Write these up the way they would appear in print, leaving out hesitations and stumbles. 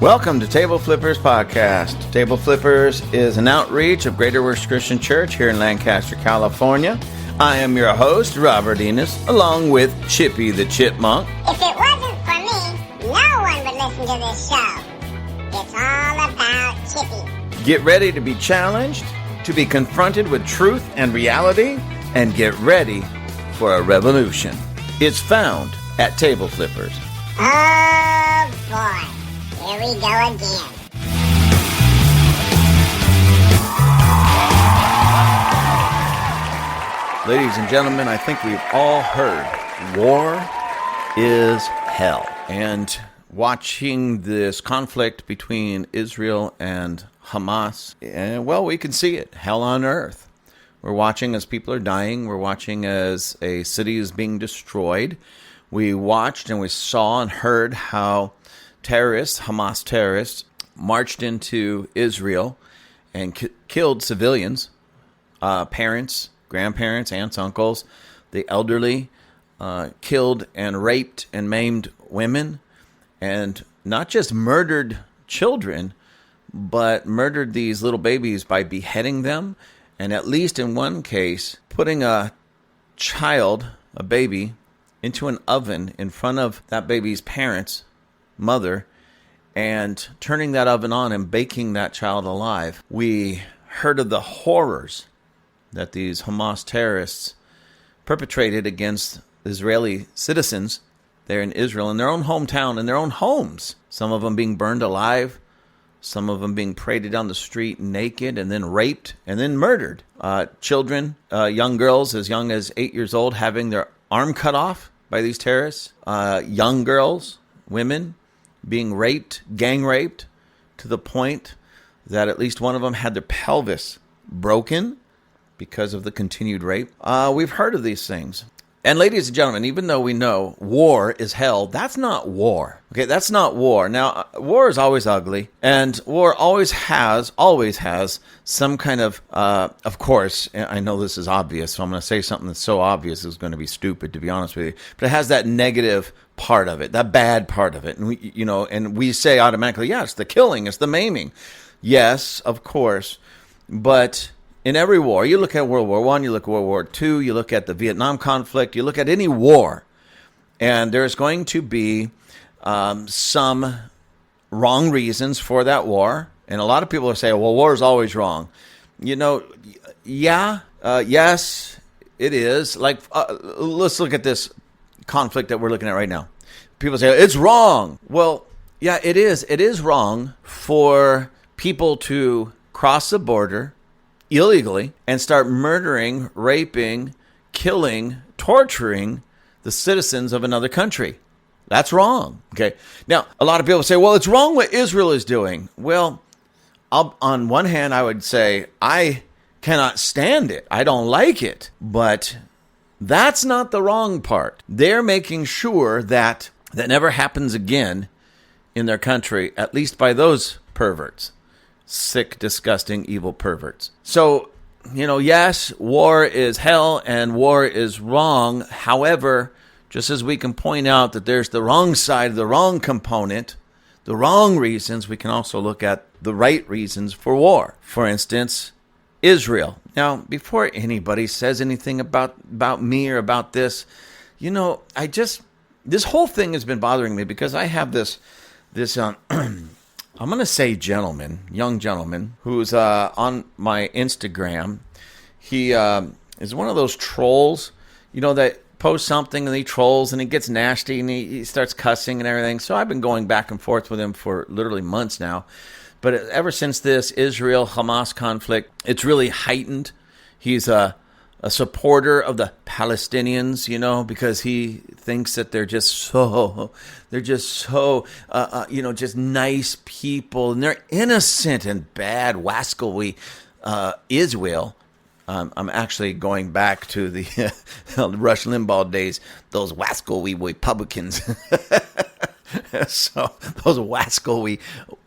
Welcome to Table Flippers Podcast. Table Flippers is an outreach of Greater Works Christian Church here in Lancaster, California. I am your host, Robert Enos, along with Chippy the Chipmunk. If it wasn't for me, no one would listen to this show. It's all about Chippy. Get ready to be challenged, to be confronted with truth and reality, and get ready for a revolution. It's found at Table Flippers. Oh boy. Here we go again. Ladies and gentlemen, I think we've all heard war is hell. And watching this conflict between Israel and Hamas, well, we can see it. Hell on earth. We're watching as people are dying. We're watching as a city is being destroyed. We watched and we saw and heard how Hamas terrorists, marched into Israel and killed civilians, parents, grandparents, aunts, uncles, the elderly, killed and raped and maimed women, and not just murdered children, but murdered these little babies by beheading them, and at least in one case, putting a child, a baby, into an oven in front of that baby's parents, mother, and turning that oven on and baking that child alive. We heard of the horrors that these Hamas terrorists perpetrated against Israeli citizens there in Israel, in their own hometown, in their own homes. Some of them being burned alive, some of them being paraded down the street naked and then raped and then murdered. Children, young girls as young as 8 years old having their arm cut off by these terrorists. Young girls, women, being raped, gang raped, to the point that at least one of them had their pelvis broken because of the continued rape. We've heard of these things. And ladies and gentlemen, even though we know war is hell, that's not war. Okay, that's not war. Now, war is always ugly, and war always has some kind of course, I know this is obvious, so I'm going to say something that's so obvious it's going to be stupid, to be honest with you, but it has that negative part of it, that bad part of it. And we say automatically, yeah, it's the killing, it's the maiming. Yes, of course, but in every war, you look at World War I, you look at World War II, you look at the Vietnam conflict, you look at any war, and there's going to be some wrong reasons for that war. And a lot of people are saying, well, war is always wrong. Yes, it is. Like, let's look at this conflict that we're looking at right now. People say, it's wrong. Well, yeah, it is. It is wrong for people to cross the border illegally and start murdering, raping, killing, torturing the citizens of another country. That's wrong. Okay. Now, a lot of people say, well, it's wrong what Israel is doing. Well, on one hand, I would say I cannot stand it. I don't like it. But that's not the wrong part. They're making sure that never happens again in their country, at least by those perverts. Sick, disgusting, evil perverts. So, yes, war is hell and war is wrong. However, just as we can point out that there's the wrong side, the wrong component, the wrong reasons, we can also look at the right reasons for war. For instance, Israel. Now, before anybody says anything about me or about this, this whole thing has been bothering me because I have this I'm going to say young gentleman, who's on my Instagram. He is one of those trolls, that posts something and he trolls and he gets nasty and he starts cussing and everything. So I've been going back and forth with him for literally months now. But ever since this Israel-Hamas conflict, it's really heightened. He's a supporter of the Palestinians, because he thinks that they're just so, just nice people, and they're innocent and bad, wascally Israel. I'm actually going back to the Rush Limbaugh days, those wascally Republicans. So those wascally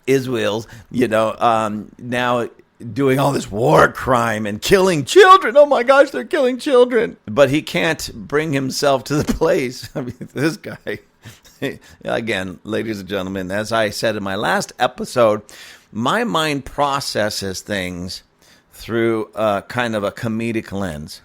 Israels, now doing all this war crime and killing children. Oh my gosh, they're killing children. But he can't bring himself to the place. I mean, this guy Again, ladies and gentlemen, as I said in my last episode, my mind processes things through kind of a comedic lens.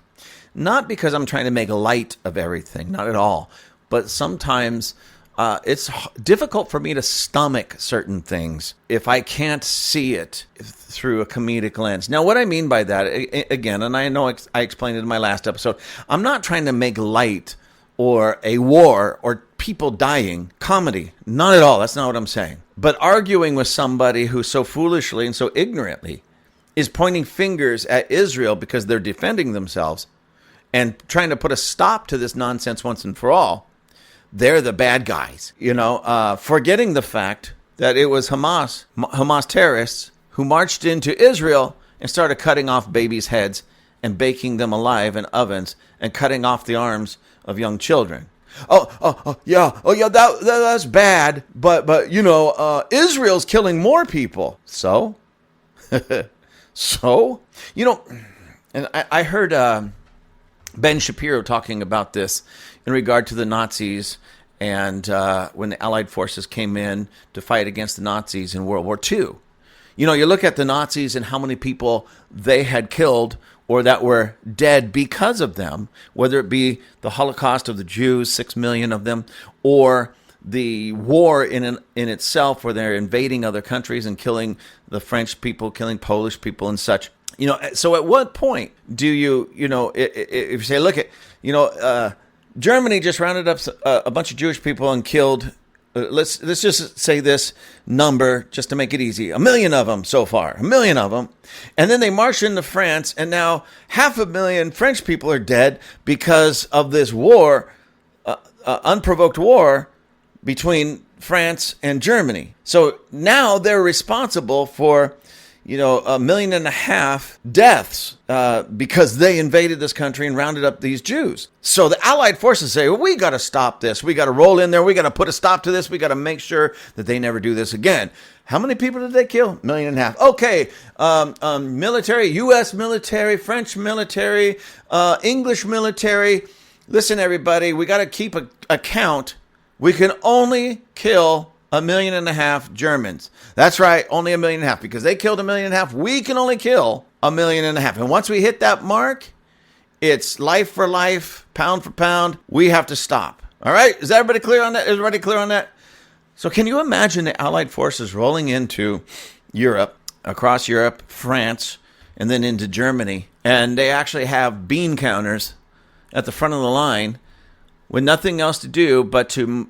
Not because I'm trying to make light of everything, not at all. But sometimes it's difficult for me to stomach certain things if I can't see it through a comedic lens. Now, what I mean by that, again, and I know I explained it in my last episode, I'm not trying to make light or a war or people dying comedy. Not at all. That's not what I'm saying. But arguing with somebody who so foolishly and so ignorantly is pointing fingers at Israel because they're defending themselves and trying to put a stop to this nonsense once and for all, they're the bad guys. Forgetting the fact that it was Hamas terrorists who marched into Israel and started cutting off babies' heads and baking them alive in ovens and cutting off the arms of young children. That's bad. But Israel's killing more people. So, and I heard Ben Shapiro talking about this in regard to the Nazis and when the Allied forces came in to fight against the Nazis in World War II. You look at the Nazis and how many people they had killed or that were dead because of them, whether it be the Holocaust of the Jews, 6 million of them, or the war in itself where they're invading other countries and killing the French people, killing Polish people and such. So at what point do if you say, look at, Germany just rounded up a bunch of Jewish people and killed, let's just say this number just to make it easy, 1 million of them so far, 1 million of them. And then they march into France and now 500,000 French people are dead because of this war, unprovoked war between France and Germany. So now they're responsible for 1.5 million deaths because they invaded this country and rounded up these Jews. So the Allied forces say, well, we got to stop this. We got to roll in there. We got to put a stop to this. We got to make sure that they never do this again. How many people did they kill? 1.5 million. Okay. Military, U.S. military, French military, English military. Listen, everybody, we got to keep a count. We can only kill 1.5 million Germans. That's right, only 1.5 million, because they killed 1.5 million. We can only kill 1.5 million. And once we hit that mark, it's life for life, pound for pound. We have to stop. All right? Is everybody clear on that? Is everybody clear on that? So can you imagine the Allied forces rolling into Europe, across Europe, France, and then into Germany, and they actually have bean counters at the front of the line with nothing else to do but to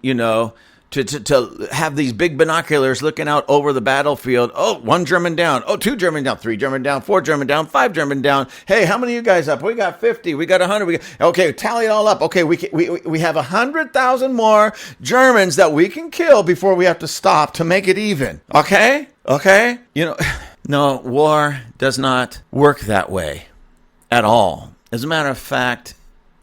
have these big binoculars looking out over the battlefield. Oh, 1 German down. Oh, 2 German down. 3 German down. 4 German down. 5 German down. Hey, how many of you guys up? We got 50. We got 100. Okay, tally it all up. Okay, we have 100,000 more Germans that we can kill before we have to stop to make it even. Okay? No, war does not work that way at all. As a matter of fact,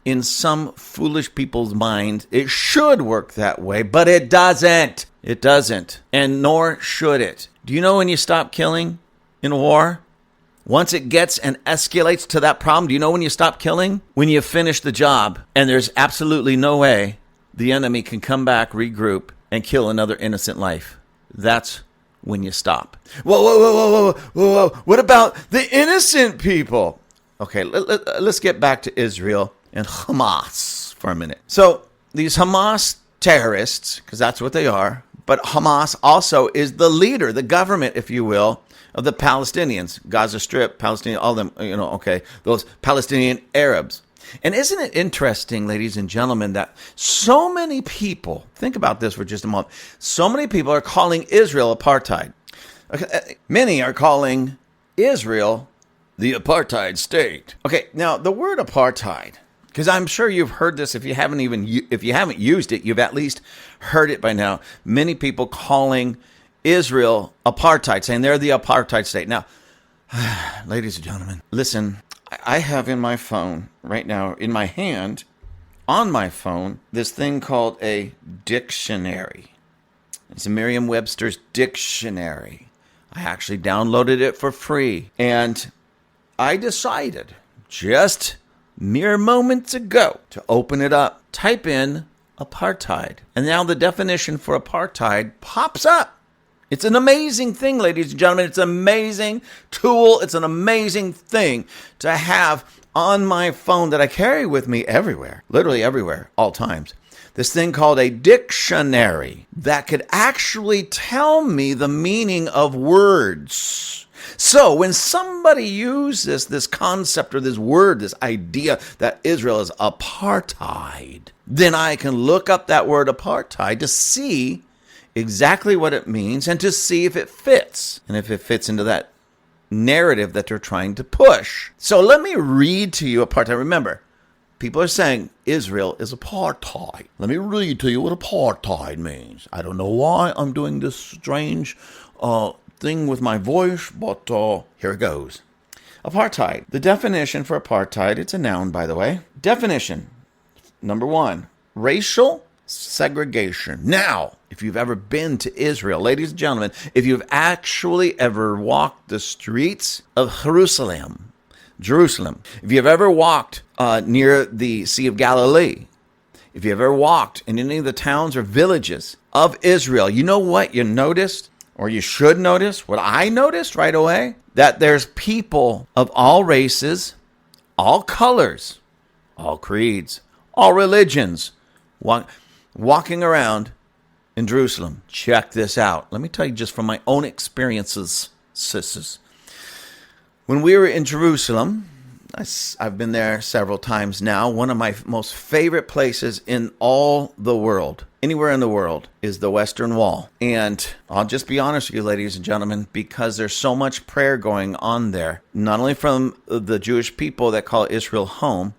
in some foolish people's mind, it should work that way, but it doesn't. It doesn't, and nor should it. Do you know when you stop killing in a war? Once it gets and escalates to that problem, do you know when you stop killing? When you finish the job, and there's absolutely no way the enemy can come back, regroup, and kill another innocent life. That's when you stop. Whoa. What about the innocent people? Okay, let's get back to Israel and Hamas for a minute. So these Hamas terrorists, because that's what they are, but Hamas also is the leader, the government, if you will, of the Palestinians, Gaza Strip, Palestinian, all them, those Palestinian Arabs. And isn't it interesting, ladies and gentlemen, that so many people, think about this for just a moment, so many people are calling Israel apartheid. Okay, many are calling Israel the apartheid state. Okay, now the word apartheid, because I'm sure you've heard this. If you haven't used it, you've at least heard it by now. Many people calling Israel apartheid, saying they're the apartheid state. Now, ladies and gentlemen, listen, I have in my phone right now, in my hand, on my phone, this thing called a dictionary. It's a Merriam-Webster's dictionary. I actually downloaded it for free. And I decided just mere moments ago to open it up, type in apartheid. And now the definition for apartheid pops up. It's an amazing thing, ladies and gentlemen. It's an amazing tool. It's an amazing thing to have on my phone that I carry with me everywhere, literally everywhere, all times. This thing called a dictionary that could actually tell me the meaning of words. So when somebody uses this concept or this word, this idea that Israel is apartheid, then I can look up that word apartheid to see exactly what it means and to see if it fits and if it fits into that narrative that they're trying to push. So let me read to you apartheid. Remember, people are saying Israel is apartheid. Let me read to you what apartheid means. I don't know why I'm doing this strange thing with my voice, but here it goes. Apartheid. The definition for apartheid, it's a noun, by the way. Definition, number 1, racial segregation. Now, if you've ever been to Israel, ladies and gentlemen, if you've actually ever walked the streets of Jerusalem, if you've ever walked near the Sea of Galilee, if you've ever walked in any of the towns or villages of Israel, you know what you noticed, or you should notice, what I noticed right away? That there's people of all races, all colors, all creeds, all religions, walking around in Jerusalem. Check this out. Let me tell you just from my own experiences, sisters. When we were in Jerusalem, I've been there several times now. One of my most favorite places in all the world, anywhere in the world, is the Western Wall. And I'll just be honest with you, ladies and gentlemen, because there's so much prayer going on there, not only from the Jewish people that call Israel home,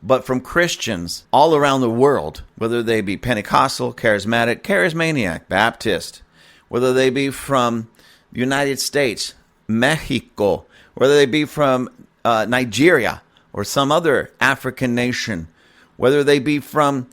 but from Christians all around the world, whether they be Pentecostal, Charismatic, Charismaniac, Baptist, whether they be from the United States, Mexico, whether they be from Nigeria or some other African nation, whether they be from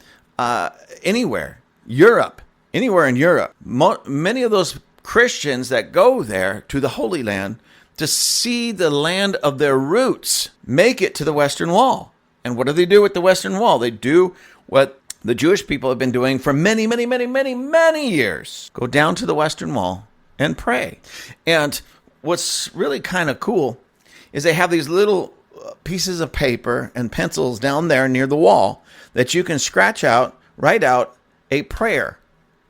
anywhere, Europe, anywhere in Europe. Many of those Christians that go there to the Holy Land to see the land of their roots make it to the Western Wall. And what do they do with the Western Wall? They do what the Jewish people have been doing for many, many, many, many, many years. Go down to the Western Wall and pray. And what's really kind of cool is they have these little pieces of paper and pencils down there near the wall that you can scratch out, write out a prayer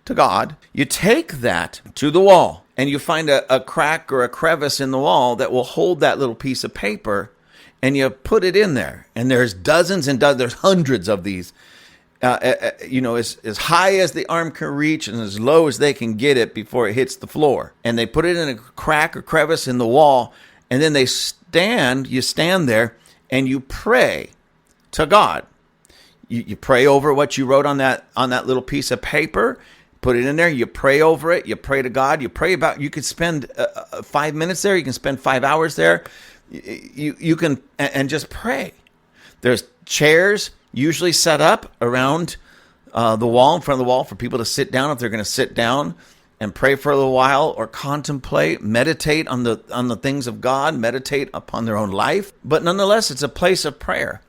to God. You take that to the wall and you find a crack or a crevice in the wall that will hold that little piece of paper, and you put it in there. And there's dozens and dozens, there's hundreds of these, as high as the arm can reach and as low as they can get it before it hits the floor. And they put it in a crack or crevice in the wall, and then you stand there and you pray to God. You pray over what you wrote on that little piece of paper, put it in there, you pray over it, you pray to God, you could spend 5 minutes there, you can spend 5 hours there. You can and just pray. There's chairs usually set up around the wall, in front of the wall, for people to sit down if they're going to sit down and pray for a little while, or contemplate, meditate on the things of God, meditate upon their own life. But nonetheless, it's a place of prayer.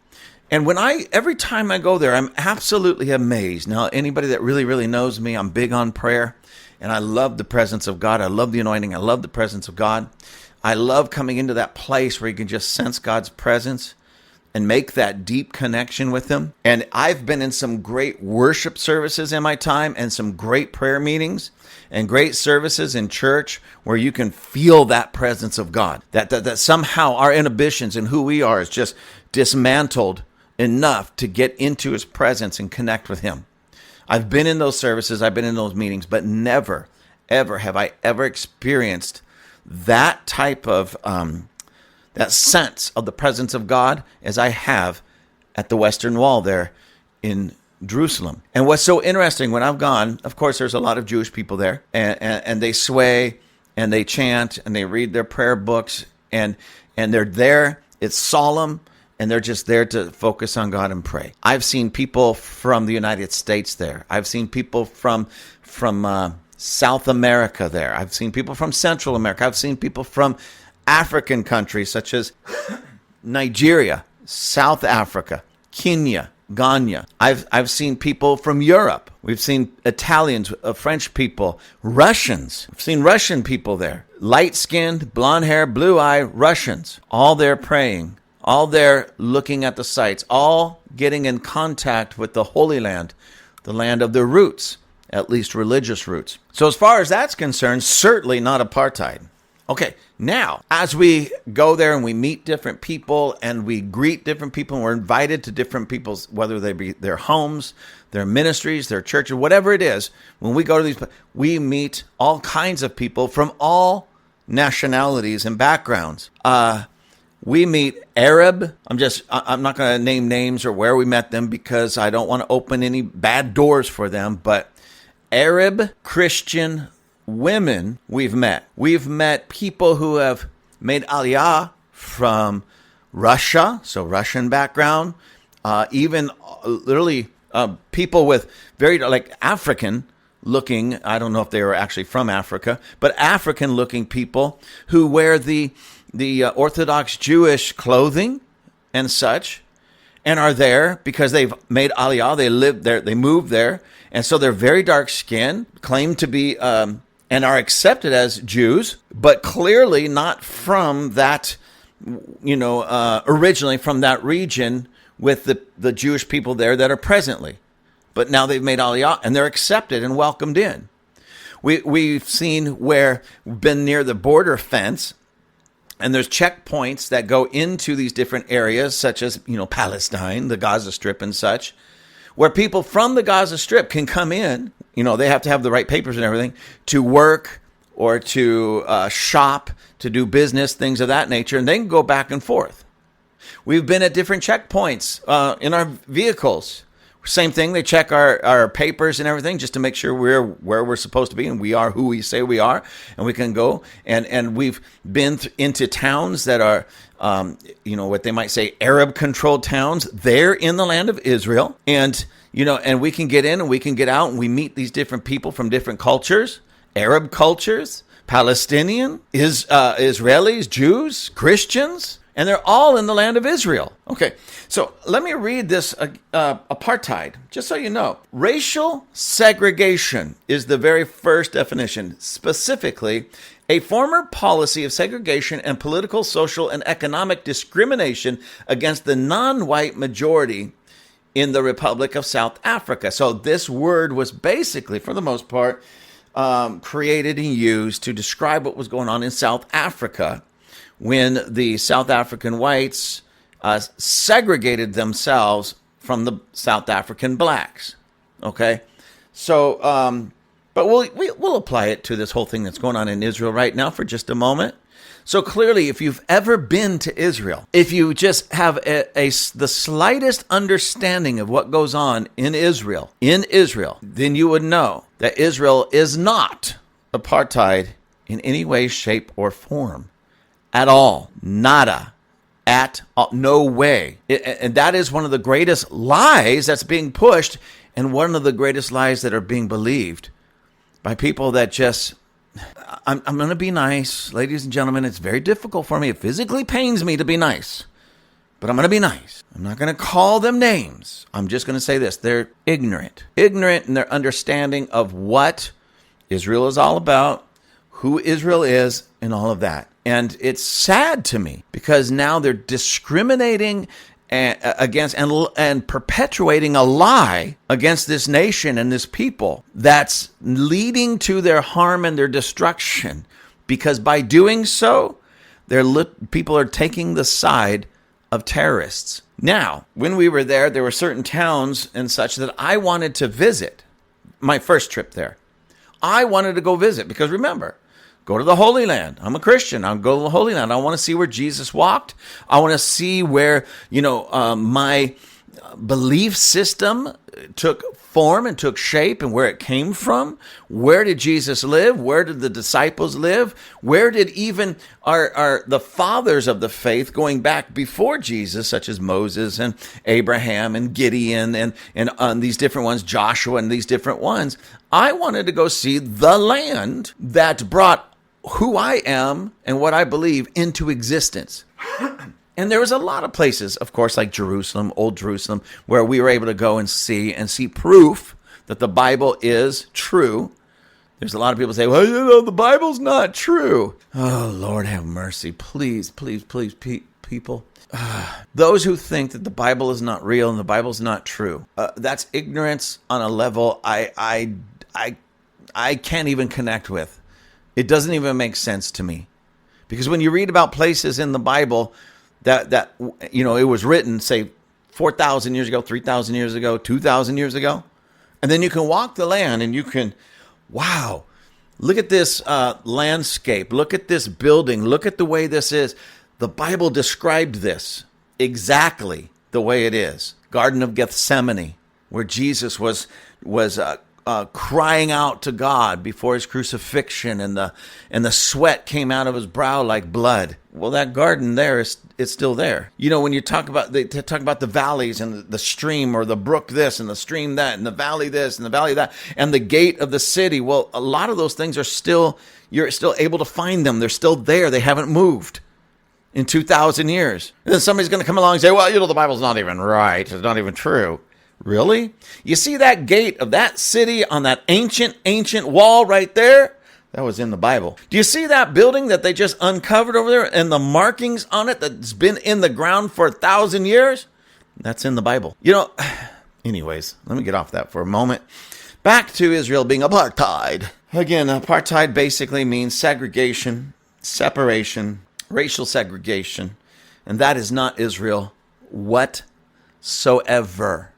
And every time I go there, I'm absolutely amazed. Now, anybody that really, really knows me, I'm big on prayer, and I love the presence of God. I love the anointing. I love the presence of God. I love coming into that place where you can just sense God's presence and make that deep connection with Him. And I've been in some great worship services in my time, and some great prayer meetings and great services in church where you can feel that presence of God. That somehow our inhibitions and who we are is just dismantled enough to get into His presence and connect with Him. I've been in those services, I've been in those meetings, but never, ever have I ever experienced that type of that sense of the presence of God as I have at the Western Wall there in Jerusalem. And what's so interesting, when I've gone, of course, there's a lot of Jewish people there, and they sway and they chant and they read their prayer books, and they're there. It's solemn, and they're just there to focus on God and pray. I've seen people from the United States there. I've seen people from South America there. I've seen people from Central America. I've seen people from African countries such as Nigeria, South Africa, Kenya, Ghana. I've seen people from Europe. We've seen Italians, French people, Russians. I've seen Russian people there. Light-skinned, blonde hair, blue eye Russians. All there praying. All there looking at the sites. All getting in contact with the Holy Land, the land of their roots, at least religious roots. So as far as that's concerned, certainly not apartheid. Okay, now, as we go there and we meet different people and we greet different people and we're invited to different people's, whether they be their homes, their ministries, their churches, whatever it is, when we go to these, we meet all kinds of people from all nationalities and backgrounds. We meet Arab. I'm not going to name names or where we met them because I don't want to open any bad doors for them, but Arab Christian women we've met. We've met people who have made aliyah from Russia, so Russian background, even literally people with very like African looking, I don't know if they were actually from Africa, but African looking people who wear the Orthodox Jewish clothing and such, and are there because they've made aliyah, they live there, they moved there, and so they're very dark skinned, claim to be and are accepted as Jews, but clearly not from that, originally from that region with the Jewish people there that are presently. But now they've made aliyah and they're accepted and welcomed in. We've seen where we've been near the border fence, and there's checkpoints that go into these different areas, such as, Palestine, the Gaza Strip and such, where people from the Gaza Strip can come in. They have to have the right papers and everything to work or to shop, to do business, things of that nature, and they can go back and forth. We've been at different checkpoints in our vehicles. Same thing, they check our papers and everything just to make sure we're where we're supposed to be and we are who we say we are, and we can go. And we've been into towns that are, what they might say, Arab-controlled towns. They're in the land of Israel. And we can get in and we can get out and we meet these different people from different cultures, Arab cultures, Palestinian, Israelis, Jews, Christians, and they're all in the land of Israel. Okay, so let me read this apartheid, just so you know. Racial segregation is the very first definition, specifically a former policy of segregation and political, social, and economic discrimination against the non-white majority in the Republic of South Africa. So this word was basically, for the most part, created and used to describe what was going on in South Africa when the South African whites segregated themselves from the South African blacks. Okay, so but we'll apply it to this whole thing that's going on in Israel right now for just a moment. So clearly, if you've ever been to Israel, if you just have the slightest understanding of what goes on in Israel, then you would know that Israel is not apartheid in any way, shape, or form. At all. Nada. At all. No way. And that is one of the greatest lies that's being pushed, and one of the greatest lies that are being believed by people that just, I'm going to be nice. Ladies and gentlemen, it's very difficult for me. It physically pains me to be nice, but I'm going to be nice. I'm not going to call them names. I'm just going to say this. They're ignorant in their understanding of what Israel is all about, who Israel is, and all of that. And it's sad to me because now they're discriminating against and perpetuating a lie against this nation and this people that's leading to their harm and their destruction. Because by doing so, people are taking the side of terrorists. Now, when we were there were certain towns and such that I wanted to visit. My first trip there, I wanted to go visit because remember, go to the Holy Land. I'm a Christian. I'll go to the Holy Land. I want to see where Jesus walked. I want to see where, my belief system took form and took shape and where it came from. Where did Jesus live? Where did the disciples live? Where did even the fathers of the faith going back before Jesus, such as Moses and Abraham and Gideon and these different ones, Joshua and these different ones. I wanted to go see the land that brought who I am and what I believe into existence. And there was a lot of places, of course, like Jerusalem, Old Jerusalem, where we were able to go and see proof that the Bible is true. There's a lot of people say, well, the Bible's not true. Oh, Lord, have mercy. Please, people. Those who think that the Bible is not real and the Bible's not true, that's ignorance on a level I can't even connect with. It doesn't even make sense to me. Because when you read about places in the Bible that it was written, say, 4,000 years ago, 3,000 years ago, 2,000 years ago, and then you can walk the land and you can, wow, look at this landscape, look at this building, look at the way this is. The Bible described this exactly the way it is. Garden of Gethsemane, where Jesus was crying out to God before his crucifixion, and the sweat came out of his brow like blood. Well, that garden there is still there. When you talk about they talk about the valleys and the stream or the brook this and the stream that and the valley this and the valley that and the gate of the city. Well, a lot of those things you're still able to find them. They're still there. They haven't moved in 2,000 years. And then somebody's going to come along and say, well, the Bible's not even right. It's not even true. Really? You see that gate of that city on that ancient wall right there? That was in the Bible. Do you see that building that they just uncovered over there and the markings on it that's been in the ground for 1,000 years? That's in the Bible. Anyways, let me get off that for a moment. Back to Israel being apartheid. Again, apartheid basically means segregation, separation, racial segregation, and that is not Israel whatsoever.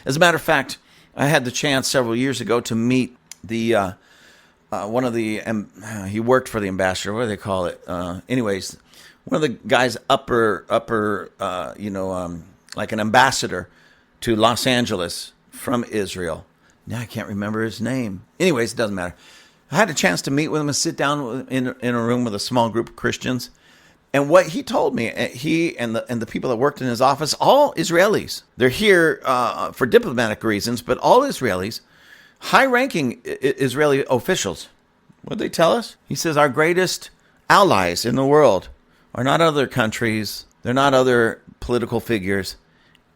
As a matter of fact, I had the chance several years ago to meet the he worked for the ambassador. What do they call it? Anyways, one of the guys upper like an ambassador to Los Angeles from Israel. Now I can't remember his name. Anyways, it doesn't matter. I had a chance to meet with him and sit down in a room with a small group of Christians. And what he told me, he and the people that worked in his office, all Israelis. They're here for diplomatic reasons, but all Israelis, high-ranking Israeli officials. What did they tell us? He says our greatest allies in the world are not other countries. They're not other political figures.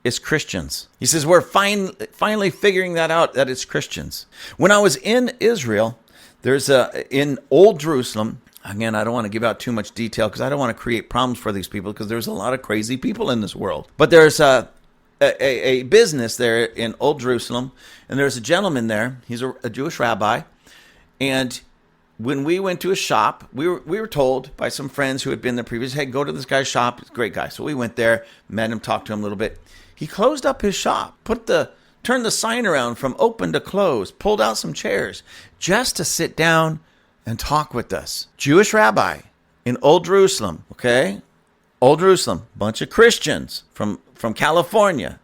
It's Christians. He says we're finally figuring that out, that it's Christians. When I was in Israel, there's in Old Jerusalem. Again, I don't want to give out too much detail because I don't want to create problems for these people because there's a lot of crazy people in this world. But there's a business there in Old Jerusalem, and there's a gentleman there. He's a Jewish rabbi. And when we went to his shop, we were told by some friends who had been there previously, hey, go to this guy's shop. He's a great guy. So we went there, met him, talked to him a little bit. He closed up his shop, turned the sign around from open to close, pulled out some chairs just to sit down and talk with us. Jewish rabbi in Old Jerusalem, okay? Old Jerusalem, bunch of Christians from California.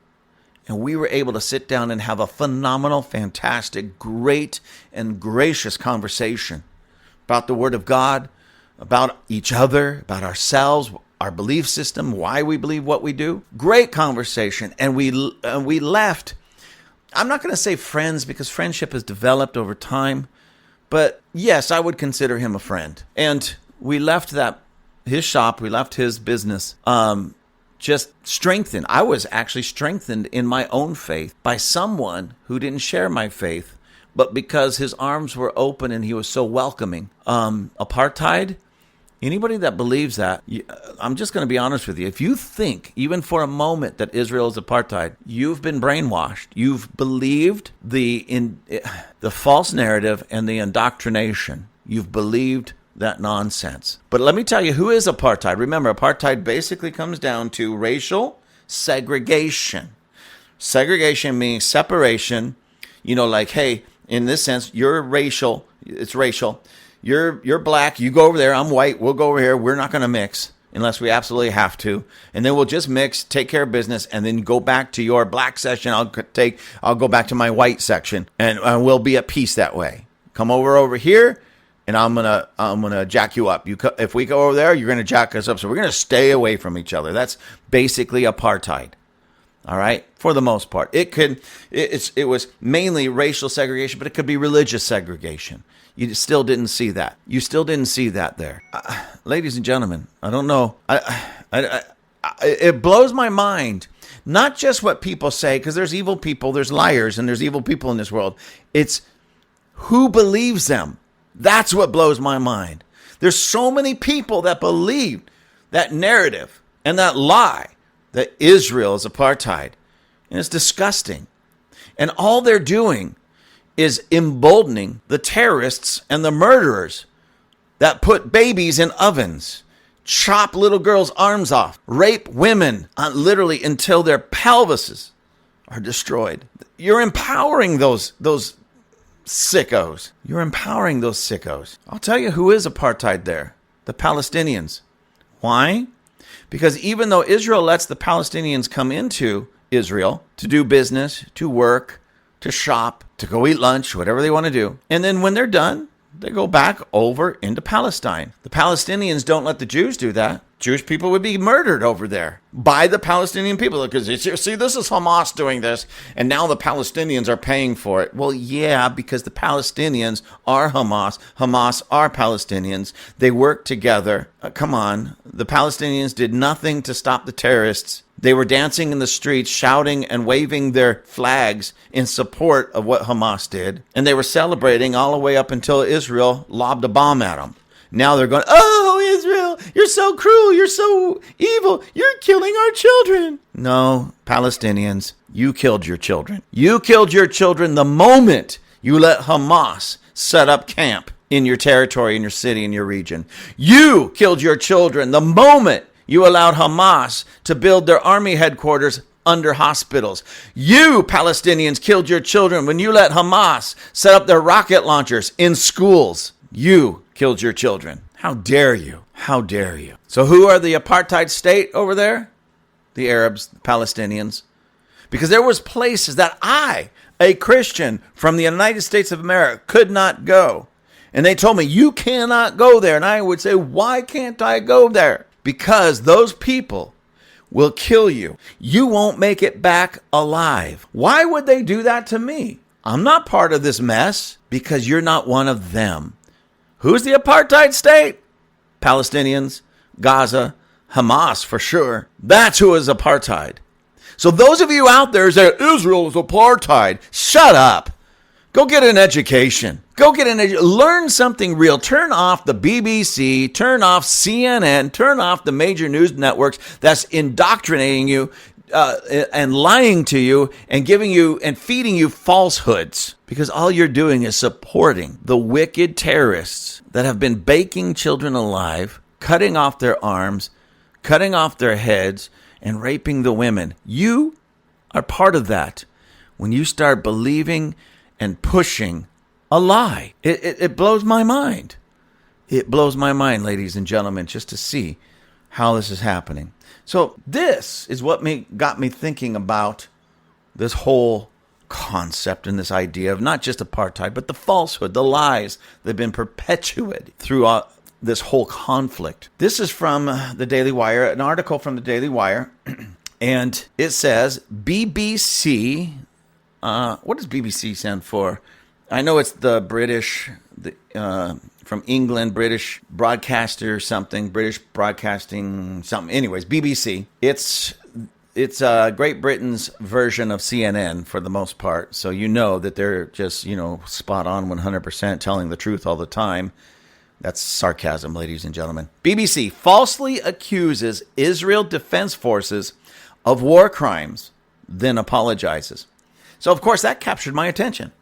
And we were able to sit down and have a phenomenal, fantastic, great, and gracious conversation about the Word of God, about each other, about ourselves, our belief system, why we believe what we do. Great conversation. And we left. I'm not going to say friends because friendship has developed over time. But yes, I would consider him a friend. And we left his shop, we left his business, just strengthened. I was actually strengthened in my own faith by someone who didn't share my faith, but because his arms were open and he was so welcoming. Apartheid, anybody that believes that, I'm just going to be honest with you. If you think, even for a moment, that Israel is apartheid, you've been brainwashed. You've believed the false narrative and the indoctrination. You've believed that nonsense. But let me tell you who is apartheid. Remember, apartheid basically comes down to racial segregation. Segregation means separation. Like, hey, in this sense, you're racial. It's racial. You're black. You go over there. I'm white. We'll go over here. We're not going to mix unless we absolutely have to. And then we'll just mix, take care of business, and then go back to your black section. I'll go back to my white section, and we'll be at peace that way. Come over here, and I'm gonna jack you up. If we go over there, you're gonna jack us up. So we're gonna stay away from each other. That's basically apartheid. All right, for the most part, it was mainly racial segregation, but it could be religious segregation. You still didn't see that. You still didn't see that there, ladies and gentlemen. I don't know. It blows my mind. Not just what people say, because there's evil people, there's liars, and there's evil people in this world. It's who believes them. That's what blows my mind. There's so many people that believe that narrative and that lie that Israel is apartheid. And it's disgusting. And all they're doing is emboldening the terrorists and the murderers that put babies in ovens, chop little girls' arms off, rape women literally until their pelvises are destroyed. You're empowering those sickos. You're empowering those sickos. I'll tell you who is apartheid there. The Palestinians. Why? Because even though Israel lets the Palestinians come into Israel to do business, to work, to shop, to go eat lunch, whatever they want to do, and then when they're done, they go back over into Palestine. The Palestinians don't let the Jews do that. Jewish people would be murdered over there by the Palestinian people. Because, see, this is Hamas doing this, and now the Palestinians are paying for it. Well, yeah, because the Palestinians are Hamas. Hamas are Palestinians. They work together. Come on. The Palestinians did nothing to stop the terrorists. They were dancing in the streets, shouting and waving their flags in support of what Hamas did. And they were celebrating all the way up until Israel lobbed a bomb at them. Now they're going, oh, Israel, you're so cruel, you're so evil, you're killing our children. No, Palestinians, you killed your children. You killed your children the moment you let Hamas set up camp in your territory, in your city, in your region. You killed your children the moment you allowed Hamas to build their army headquarters under hospitals. You, Palestinians, killed your children when you let Hamas set up their rocket launchers in schools. You killed your children. How dare you? How dare you? So who are the apartheid state over there? The Arabs, the Palestinians. Because there was places that I, a Christian from the United States of America, could not go. And they told me, you cannot go there. And I would say, why can't I go there? Because those people will kill you. You won't make it back alive. Why would they do that to me? I'm not part of this mess because you're not one of them. Who's the apartheid state? Palestinians, Gaza, Hamas for sure. That's who is apartheid. So those of you out there say Israel is apartheid, shut up. Go get an education. Learn something real. Turn off the BBC, turn off CNN, turn off the major news networks that's indoctrinating you and lying to you and giving you and feeding you falsehoods. Because all you're doing is supporting the wicked terrorists that have been baking children alive, cutting off their arms, cutting off their heads, and raping the women. You are part of that when you start believing and pushing a lie. It blows my mind. It blows my mind, ladies and gentlemen, just to see how this is happening. So this is what got me thinking about this whole concept and this idea of not just apartheid, but the falsehood, the lies that have been perpetuated throughout this whole conflict. This is from the Daily Wire, an article from the Daily Wire, and it says BBC. What does BBC stand for? I know it's the British, from England, British broadcaster something, British broadcasting something. Anyways, BBC. It's Great Britain's version of CNN for the most part. So you know that they're just, spot on 100% telling the truth all the time. That's sarcasm, ladies and gentlemen. BBC falsely accuses Israel Defense Forces of war crimes, then apologizes. So, of course, that captured my attention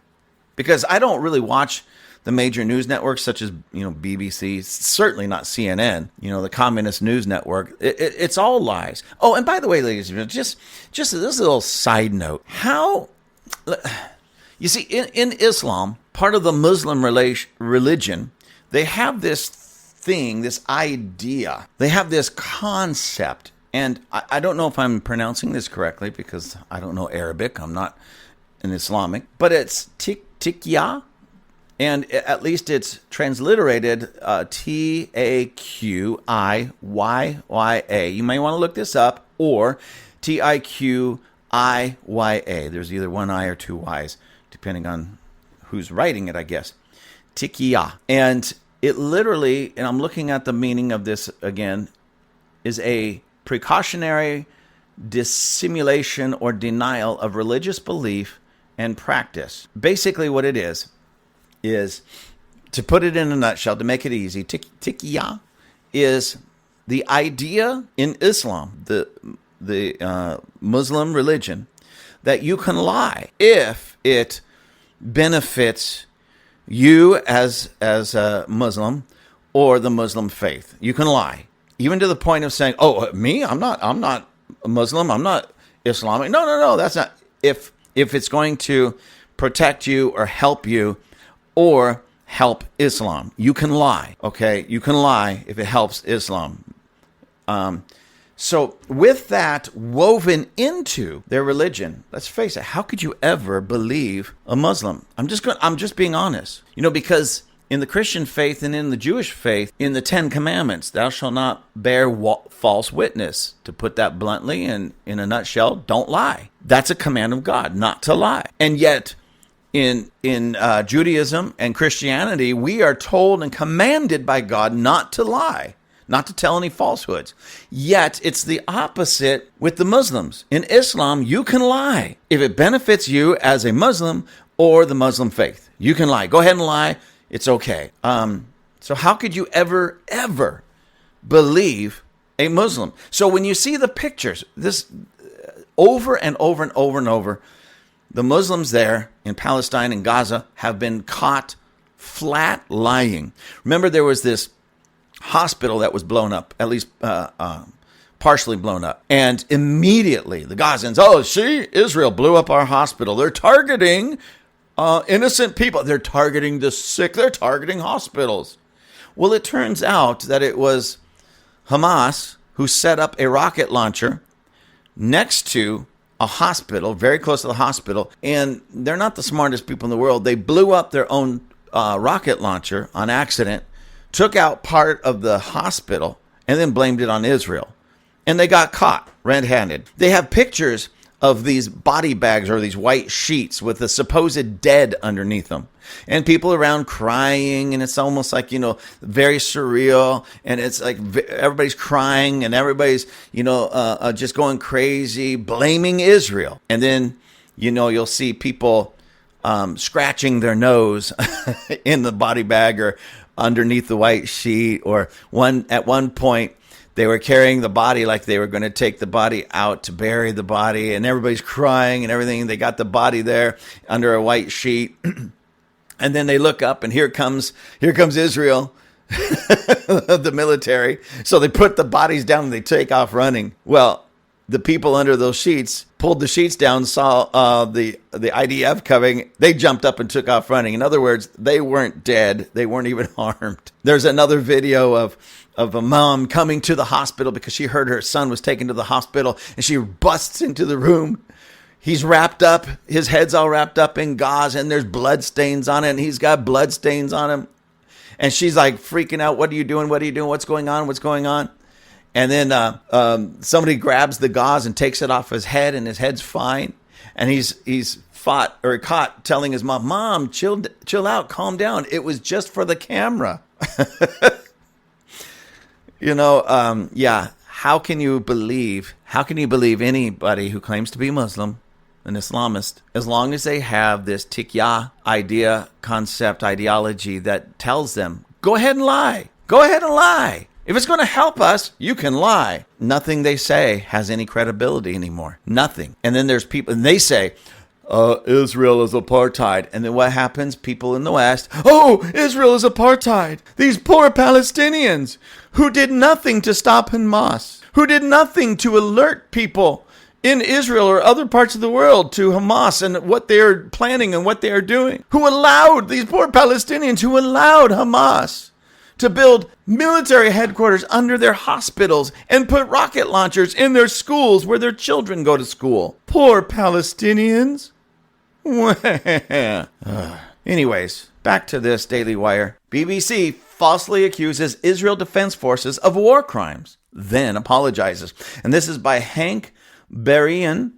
because I don't really watch the major news networks such as, BBC, certainly not CNN, the communist news network. It's all lies. Oh, and by the way, ladies and gentlemen, just this little side note. You see, in Islam, part of the Muslim religion, they have this thing, this idea. They have this concept. And I don't know if I'm pronouncing this correctly because I don't know Arabic. I'm not an Islamic. But it's tikya. And at least it's transliterated Taqiyya. You may want to look this up. Or Tiqiyya. T-I-Y-A. There's either one I or two Y's, depending on who's writing it, I guess. Tikiya. And it literally, and I'm looking at the meaning of this again, is a precautionary dissimulation or denial of religious belief and practice. Basically what it is to put it in a nutshell, to make it easy, tikiya is the idea in Islam, the Muslim religion, that you can lie if it benefits you as a Muslim or the Muslim faith. You can lie, even to the point of saying, "Oh, me? I'm not a Muslim. I'm not Islamic." No. That's not. If it's going to protect you or help you, or help Islam, you can lie. Okay, you can lie if it helps Islam. So with that woven into their religion, let's face it, how could you ever believe a Muslim? I'm just being honest. Because in the Christian faith and in the Jewish faith, in the 10 Commandments, thou shalt not bear false witness. To put that bluntly and in a nutshell, don't lie. That's a command of God, not to lie. And yet in Judaism and Christianity, we are told and commanded by God not to lie, not to tell any falsehoods. Yet it's the opposite with the Muslims. In Islam, you can lie if it benefits you as a Muslim or the Muslim faith. You can lie. Go ahead and lie. It's okay. So how could you ever believe a Muslim? So when you see the pictures, this over and over and over and over, the Muslims there in Palestine and Gaza have been caught flat lying. Remember, there was this hospital that was blown up, at least partially blown up. And immediately the Gazans, Israel blew up our hospital. They're targeting innocent people. They're targeting the sick. They're targeting hospitals. Well, it turns out that it was Hamas who set up a rocket launcher next to a hospital, very close to the hospital. And they're not the smartest people in the world. They blew up their own rocket launcher on accident, took out part of the hospital, and then blamed it on Israel. And they got caught red-handed. They have pictures of these body bags or these white sheets with the supposed dead underneath them. And people around crying, and it's almost like, very surreal. And it's like everybody's crying and everybody's, just going crazy, blaming Israel. And then, you'll see people scratching their nose in the body bag or underneath the white sheet, or at one point they were carrying the body like they were going to take the body out to bury the body, and everybody's crying and everything. They got the body there under a white sheet, and then they look up, and here comes Israel, the military. So they put the bodies down and they take off running. Well, the people under those sheets pulled the sheets down, saw the IDF coming. They jumped up and took off running. In other words, they weren't dead. They weren't even harmed. There's another video of a mom coming to the hospital because she heard her son was taken to the hospital, and she busts into the room. He's wrapped up. His head's all wrapped up in gauze, and there's blood stains on it, and he's got blood stains on him. And she's like freaking out. What are you doing? What are you doing? What's going on? What's going on? And then somebody grabs the gauze and takes it off his head, and his head's fine. And he's caught telling his mom, "Mom, chill out, calm down. It was just for the camera." How can you believe anybody who claims to be Muslim, an Islamist, as long as they have this tikya ideology that tells them, go ahead and lie. Go ahead and lie. If it's going to help us, you can lie. Nothing they say has any credibility anymore. Nothing. And then there's people, and they say, Israel is apartheid. And then what happens? People in the West, Israel is apartheid. These poor Palestinians who did nothing to stop Hamas, who did nothing to alert people in Israel or other parts of the world to Hamas and what they are planning and what they are doing, who allowed these poor Palestinians, who allowed Hamas to build military headquarters under their hospitals and put rocket launchers in their schools where their children go to school. Poor Palestinians. Anyways, back to this Daily Wire. BBC falsely accuses Israel Defense Forces of war crimes, then apologizes. And this is by Hank Berian,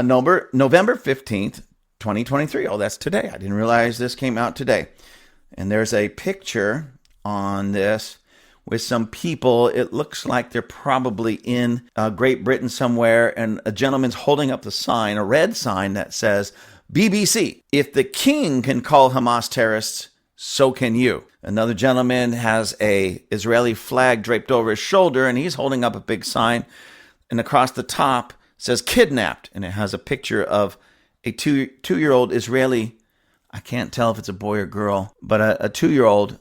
November 15th, 2023. Oh, that's today. I didn't realize this came out today. And there's a picture on this with some people. It looks like they're probably in Great Britain somewhere, and a gentleman's holding up the sign, a red sign that says, BBC, if the king can call Hamas terrorists, so can you. Another gentleman has a Israeli flag draped over his shoulder, and he's holding up a big sign, and across the top says kidnapped, and it has a picture of a two-year-old Israeli. I can't tell if it's a boy or girl, but a 2-year-old,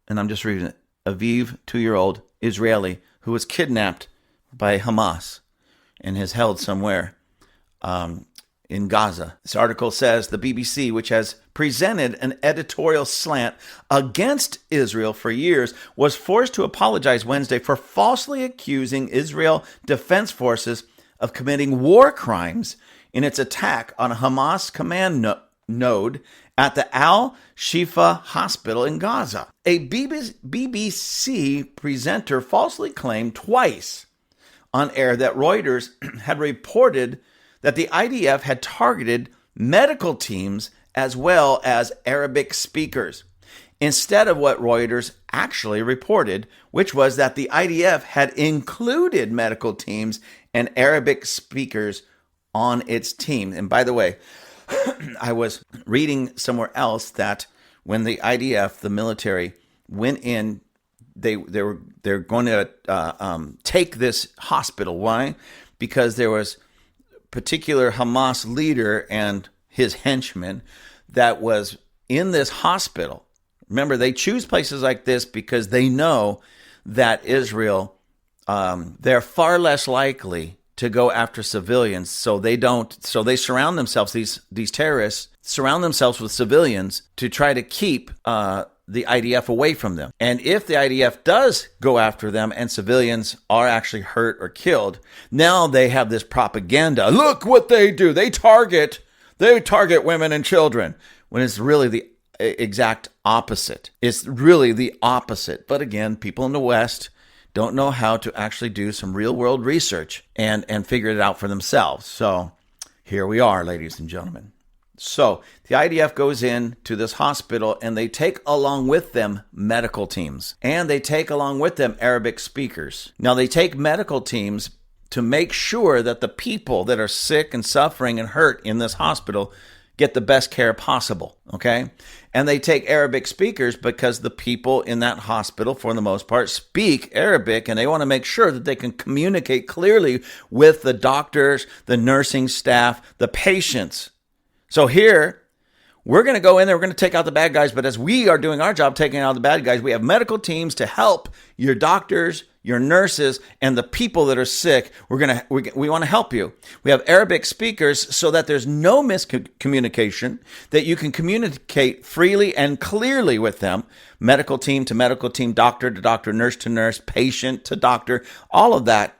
and I'm just reading it, Aviv, 2-year-old Israeli, who was kidnapped by Hamas and is held somewhere in Gaza. This article says the BBC, which has presented an editorial slant against Israel for years, was forced to apologize Wednesday for falsely accusing Israel Defense Forces of committing war crimes in its attack on a Hamas command node at the Al-Shifa hospital in Gaza. A BBC presenter falsely claimed twice on air that Reuters had reported that the IDF had targeted medical teams as well as Arabic speakers, instead of what Reuters actually reported, which was that the IDF had included medical teams and Arabic speakers on its team. And by the way, I was reading somewhere else that when the IDF, the military, went in, they're going to take this hospital. Why? Because there was particular Hamas leader and his henchmen that was in this hospital. Remember, they choose places like this because they know that Israel, they're far less likely to go after civilians, so they surround themselves, these terrorists surround themselves with civilians to try to keep the IDF away from them. And if the IDF does go after them and civilians are actually hurt or killed, now they have this propaganda. Look what they do. They target women and children, when it's really the exact opposite. It's really the opposite. But again, people in the West don't know how to actually do some real world research and figure it out for themselves. So here we are, ladies and gentlemen. So the IDF goes in to this hospital and they take along with them medical teams, and they take along with them Arabic speakers. Now they take medical teams to make sure that the people that are sick and suffering and hurt in this hospital get the best care possible, okay? And they take Arabic speakers because the people in that hospital, for the most part, speak Arabic, and they want to make sure that they can communicate clearly with the doctors, the nursing staff, the patients. So here, we're going to go in there, we're going to take out the bad guys, but as we are doing our job taking out the bad guys, we have medical teams to help your doctors, your nurses, and the people that are sick. We want to help you. We have Arabic speakers so that there's no miscommunication, that you can communicate freely and clearly with them. Medical team to medical team, doctor to doctor, nurse to nurse, patient to doctor, all of that.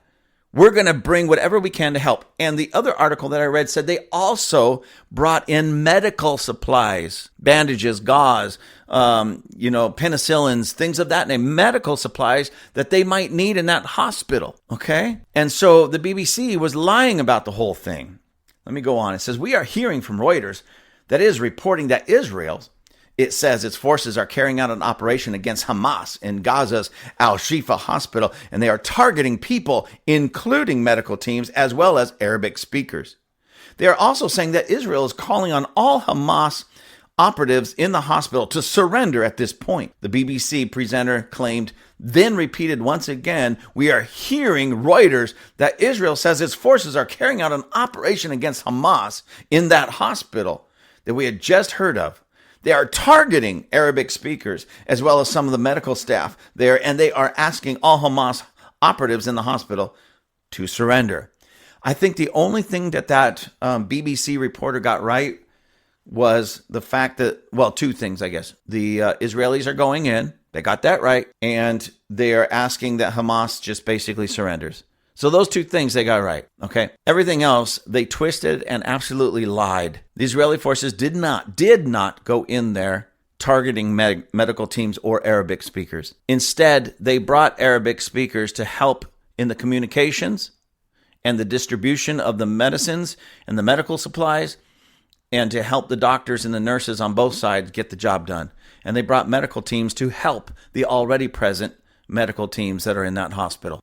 We're going to bring whatever we can to help. And the other article that I read said they also brought in medical supplies, bandages, gauze, penicillins, things of that name, medical supplies that they might need in that hospital. Okay. And so the BBC was lying about the whole thing. Let me go on. It says, we are hearing from Reuters that is reporting that Israel, it says its forces are carrying out an operation against Hamas in Gaza's Al-Shifa hospital, and they are targeting people, including medical teams, as well as Arabic speakers. They are also saying that Israel is calling on all Hamas operatives in the hospital to surrender at this point. The BBC presenter claimed, then repeated once again, we are hearing Reuters that Israel says its forces are carrying out an operation against Hamas in that hospital that we had just heard of. They are targeting Arabic speakers as well as some of the medical staff there, and they are asking all Hamas operatives in the hospital to surrender. I think the only thing that BBC reporter got right was the fact that, well, two things, I guess. The Israelis are going in. They got that right. And they are asking that Hamas just basically surrenders. So those two things they got right, okay? Everything else, they twisted and absolutely lied. The Israeli forces did not go in there targeting medical teams or Arabic speakers. Instead, they brought Arabic speakers to help in the communications and the distribution of the medicines and the medical supplies, and to help the doctors and the nurses on both sides get the job done. And they brought medical teams to help the already present medical teams that are in that hospital.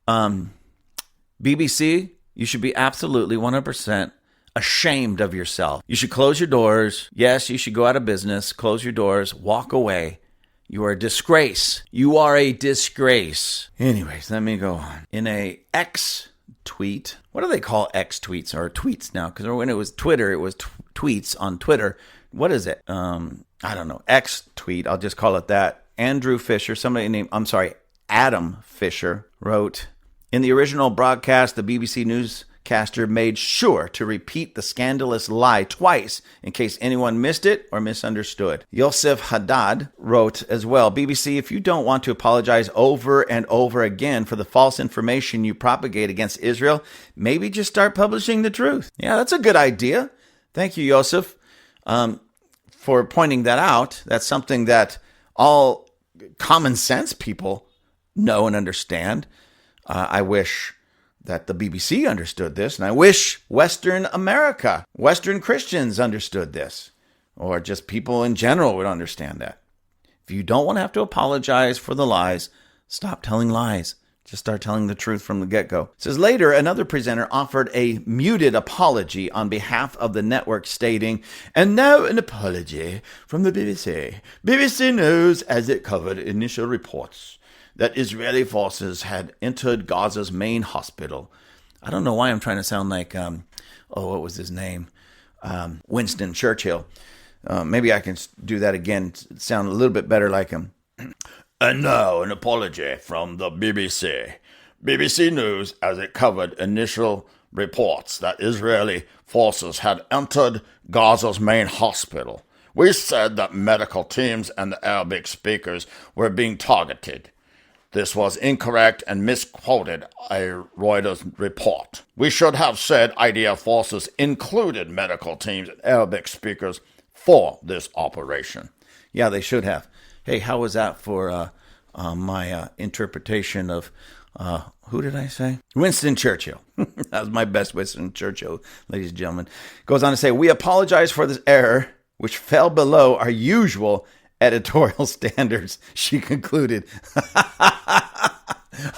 BBC, you should be absolutely 100% ashamed of yourself. You should close your doors. Yes, you should go out of business, close your doors, walk away. You are a disgrace. You are a disgrace. Anyways, let me go on. In a X tweet, what do they call X tweets or tweets now? Because when it was Twitter, it was tweets on Twitter. What is it? I don't know. X tweet, I'll just call it that. Andrew Fisher, Adam Fisher wrote, in the original broadcast, the BBC newscaster made sure to repeat the scandalous lie twice in case anyone missed it or misunderstood. Yosef Haddad wrote as well, BBC, if you don't want to apologize over and over again for the false information you propagate against Israel, maybe just start publishing the truth. Yeah, that's a good idea. Thank you, Yosef, for pointing that out. That's something that all common sense people know and understand. I wish that the BBC understood this, and I wish Western America, Western Christians understood this, or just people in general would understand that. If you don't want to have to apologize for the lies, stop telling lies. Just start telling the truth from the get-go. It says later, another presenter offered a muted apology on behalf of the network, stating, and now an apology from the BBC. BBC knows, as it covered initial reports, that Israeli forces had entered Gaza's main hospital. I don't know why I'm trying to sound like, what was his name? Winston Churchill. Maybe I can do that again, sound a little bit better like him. And now an apology from the BBC. BBC News, as it covered initial reports that Israeli forces had entered Gaza's main hospital. We said that medical teams and the Arabic speakers were being targeted. This was incorrect and misquoted a Reuters report. We should have said IDF forces included medical teams and Arabic speakers for this operation. Yeah, they should have. Hey, how was that for my interpretation of, who did I say? Winston Churchill. That was my best Winston Churchill, ladies and gentlemen. Goes on to say, we apologize for this error, which fell below our usual editorial standards, she concluded.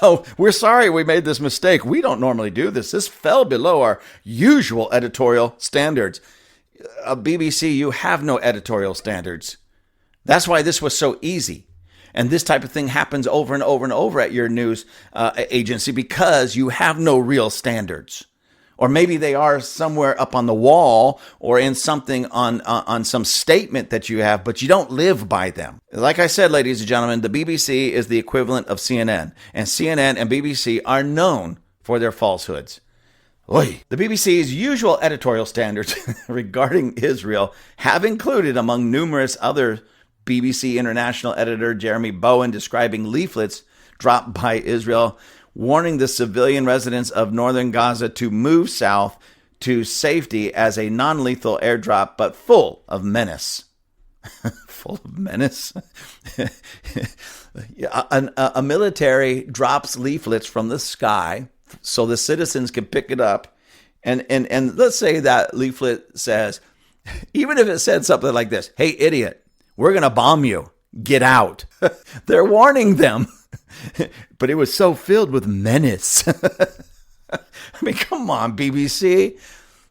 Oh, we're sorry we made this mistake. We don't normally do this. This fell below our usual editorial standards. BBC, you have no editorial standards. That's why this was so easy. And this type of thing happens over and over and over at your news agency because you have no real standards. Or maybe they are somewhere up on the wall or in something on some statement that you have, but you don't live by them. Like I said, ladies and gentlemen, the BBC is the equivalent of CNN. And CNN and BBC are known for their falsehoods. Oy. The BBC's usual editorial standards regarding Israel have included, among numerous other BBC International editor Jeremy Bowen describing leaflets dropped by Israel, warning the civilian residents of northern Gaza to move south to safety as a non-lethal airdrop, but full of menace. Full of menace? A military drops leaflets from the sky so the citizens can pick it up. And let's say that leaflet says, even if it said something like this, hey, idiot, we're going to bomb you. Get out. They're warning them. But it was so filled with menace. I mean, come on, BBC.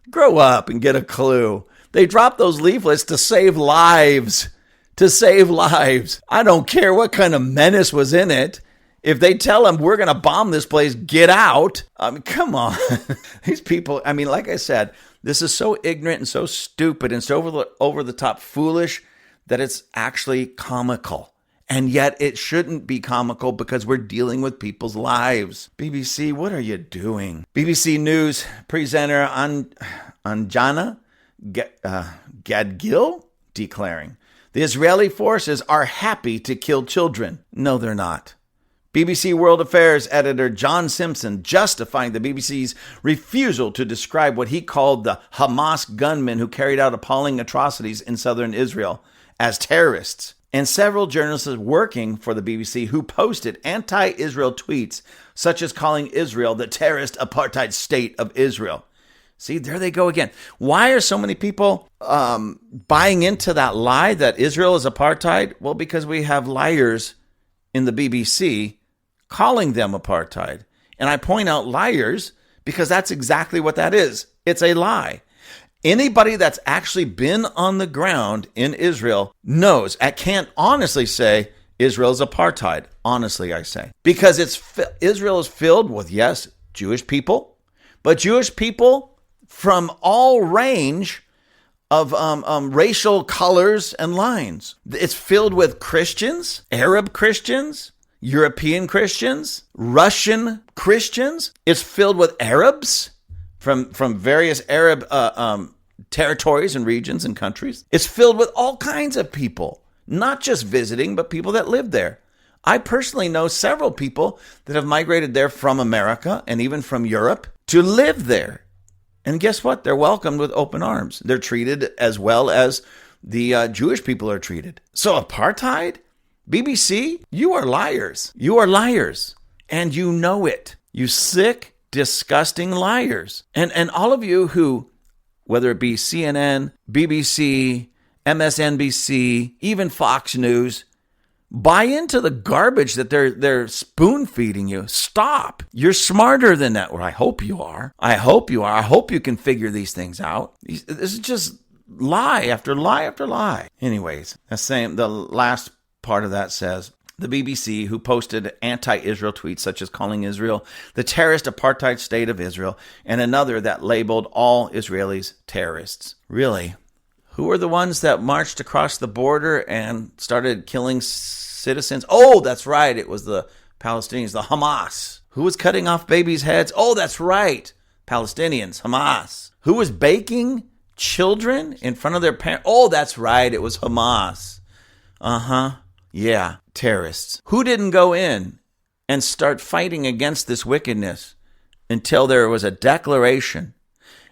Grow up and get a clue. They dropped those leaflets to save lives. To save lives. I don't care what kind of menace was in it. If they tell them we're going to bomb this place, get out. I mean, come on. These people, I mean, like I said, this is so ignorant and so stupid and so over the top foolish that it's actually comical. And yet it shouldn't be comical because we're dealing with people's lives. BBC, what are you doing? BBC News presenter Anjana Gadgil declaring, the Israeli forces are happy to kill children. No, they're not. BBC World Affairs editor John Simpson justifying the BBC's refusal to describe what he called the Hamas gunmen who carried out appalling atrocities in southern Israel as terrorists. And several journalists working for the BBC who posted anti-Israel tweets, such as calling Israel the terrorist apartheid state of Israel. See, there they go again. Why are so many people buying into that lie that Israel is apartheid? Well, because we have liars in the BBC calling them apartheid. And I point out liars because that's exactly what that is. It's a lie. Anybody that's actually been on the ground in Israel knows, I can't honestly say Israel's apartheid. Honestly, I say. Because Israel is filled with, yes, Jewish people, but Jewish people from all range of racial colors and lines. It's filled with Christians, Arab Christians, European Christians, Russian Christians. It's filled with Arabs from various Arab territories and regions and countries. It's filled with all kinds of people, not just visiting, but people that live there. I personally know several people that have migrated there from America and even from Europe to live there. And guess what? They're welcomed with open arms. They're treated as well as the Jewish people are treated. So apartheid? BBC? You are liars. You are liars. And you know it. You sick, disgusting liars. And all of you who, whether it be CNN, BBC, MSNBC, even Fox News, buy into the garbage that they're spoon feeding you. Stop. You're smarter than that. Or I hope you are. I hope you are. I hope you can figure these things out. This is just lie after lie after lie. Anyways, the last part of that says, the BBC, who posted anti-Israel tweets such as calling Israel the terrorist apartheid state of Israel, and another that labeled all Israelis terrorists. Really? Who are the ones that marched across the border and started killing citizens? Oh, that's right. It was the Palestinians, the Hamas. Who was cutting off babies' heads? Oh, that's right. Palestinians, Hamas. Who was baking children in front of their parents? Oh, that's right. It was Hamas. Yeah, terrorists. Who didn't go in and start fighting against this wickedness until there was a declaration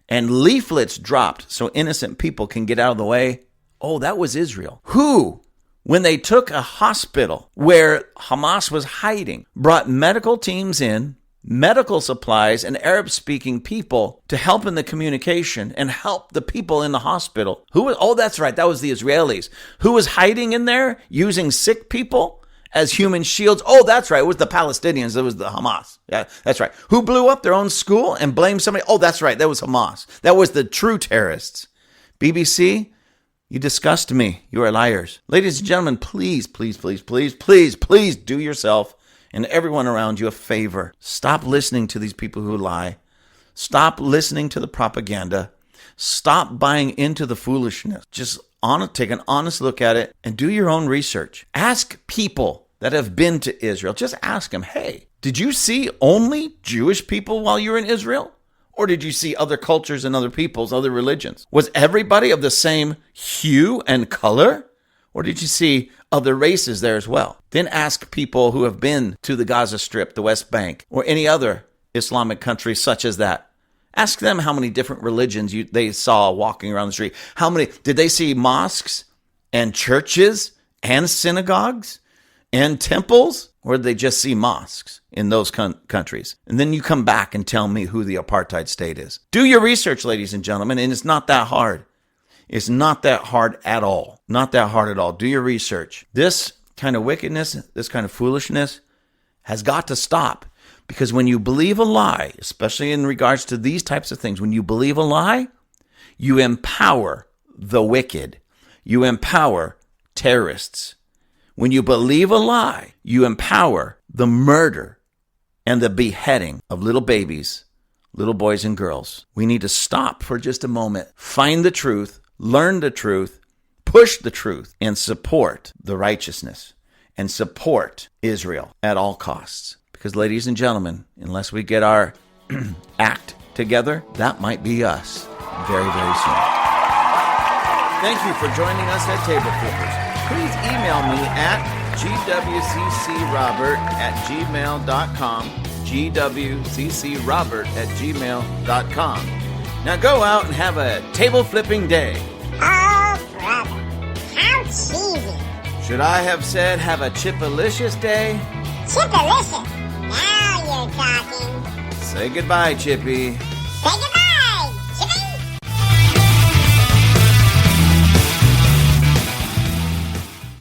and leaflets dropped so innocent people can get out of the way? Oh, that was Israel. Who, when they took a hospital where Hamas was hiding, brought medical teams in, medical supplies, and Arab-speaking people to help in the communication and help the people in the hospital. Oh, that's right. That was the Israelis. Who was hiding in there using sick people as human shields? Oh, that's right. It was the Palestinians. It was the Hamas. Yeah, that's right. Who blew up their own school and blamed somebody? Oh, that's right. That was Hamas. That was the true terrorists. BBC, you disgust me. You are liars. Ladies and gentlemen, please, please, please, please, please, please do yourself and everyone around you a favor. Stop listening to these people who lie. Stop listening to the propaganda. Stop buying into the foolishness. Just take an honest look at it and do your own research. Ask people that have been to Israel. Just ask them, hey, did you see only Jewish people while you were in Israel? Or did you see other cultures and other peoples, other religions? Was everybody of the same hue and color? Or did you see other races there as well? Then ask people who have been to the Gaza Strip, the West Bank, or any other Islamic country such as that. Ask them how many different religions they saw walking around the street. How many? Did they see mosques and churches and synagogues and temples? Or did they just see mosques in those countries? And then you come back and tell me who the apartheid state is. Do your research, ladies and gentlemen, and it's not that hard. It's not that hard at all. Not that hard at all. Do your research. This kind of wickedness, this kind of foolishness has got to stop. Because when you believe a lie, especially in regards to these types of things, when you believe a lie, you empower the wicked. You empower terrorists. When you believe a lie, you empower the murder and the beheading of little babies, little boys and girls. We need to stop for just a moment, find the truth, learn the truth, push the truth, and support the righteousness and support Israel at all costs. Because, ladies and gentlemen, unless we get our act together, that might be us very, very soon. Thank you for joining us at Table Flippers. Please email me at gwccrobert@gmail.com, gwccrobert@gmail.com. Now go out and have a table flipping day. Oh, brother, how cheesy. Should I have said have a chipalicious day? Chipalicious. Now you're talking. Say goodbye, Chippy. Say goodbye.